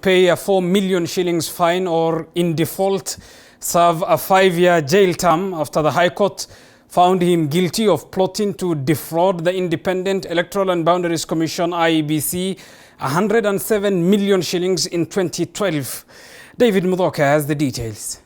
pay a 4 million shillings fine or in default serve a 5-year jail term after the High Court found him guilty of plotting to defraud the Independent Electoral and Boundaries Commission IEBC 107 million shillings in 2012. David Mudhoka has the details.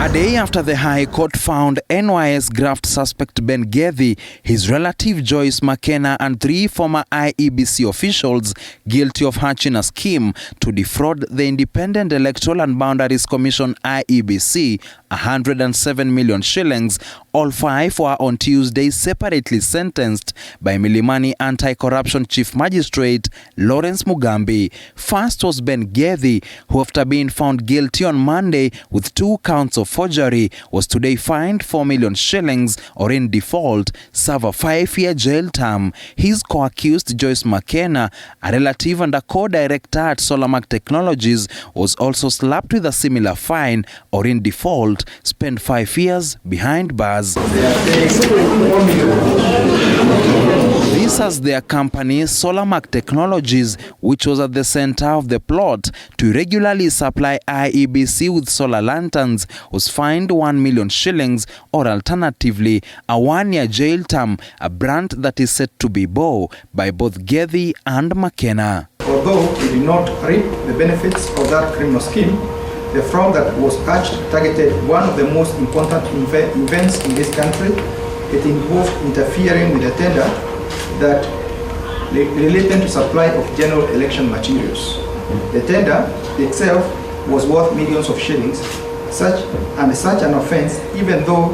A day after the High Court found NYS graft suspect Ben Gethi, his relative Joyce McKenna and 3 former IEBC officials guilty of hatching a scheme to defraud the Independent Electoral and Boundaries Commission IEBC 107 million shillings, all 5 were on Tuesday separately sentenced by Milimani Anti-Corruption Chief Magistrate Lawrence Mugambi. First was Ben Gethi, who after being found guilty on Monday with 2 counts of forgery was today fined 4 million shillings or in default serve a 5-year jail term. His co-accused Joyce McKenna, a relative and a co-director at Solamac Technologies, was also slapped with a similar fine or in default spent 5 years behind bars. This as their company Solamac Technologies, which was at the center of the plot to regularly supply IEBC with solar lanterns, was fined 1 million shillings or alternatively a 1-year jail term, a brand that is said to be bore by both Gethi and McKenna. Although we did not reap the benefits of that criminal scheme, the fraud that was hatched targeted one of the most important events in this country. It involved interfering with a tender that related to supply of general election materials. The tender itself was worth millions of shillings. Such an offense, even though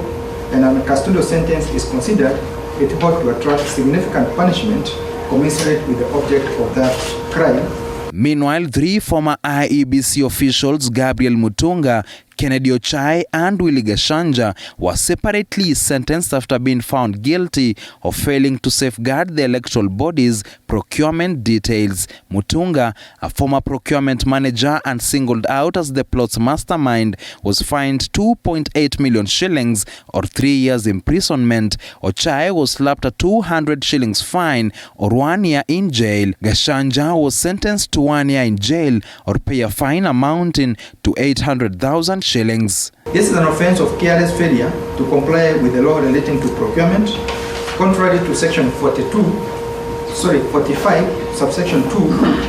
an uncustodial sentence is considered, it ought to attract significant punishment commensurate with the object of that crime. Meanwhile, 3 former IEBC officials, Gabriel Mutunga, Kennedy Ochai and Willie Gashanja, were separately sentenced after being found guilty of failing to safeguard the electoral body's procurement details. Mutunga, a former procurement manager and singled out as the plot's mastermind, was fined 2.8 million shillings or 3 years imprisonment. Ochai was slapped a 200 shillings fine or 1 year in jail. Gashanja was sentenced to 1 year in jail or pay a fine amounting to 800,000 shillings. This is an offense of careless failure to comply with the law relating to procurement, contrary to section 45, subsection 2,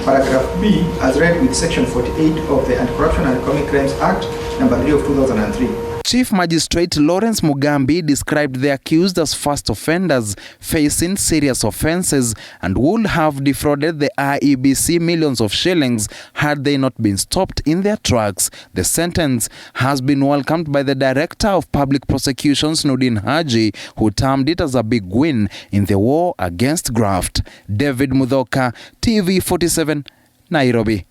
paragraph B, as read with section 48 of the Anti-Corruption and Economic Crimes Act, number 3 of 2003. Chief Magistrate Lawrence Mugambi described the accused as first offenders facing serious offences and would have defrauded the IEBC millions of shillings had they not been stopped in their tracks. The sentence has been welcomed by the Director of Public Prosecutions, Nudin Haji, who termed it as a big win in the war against graft. David Mudhoka, TV 47, Nairobi.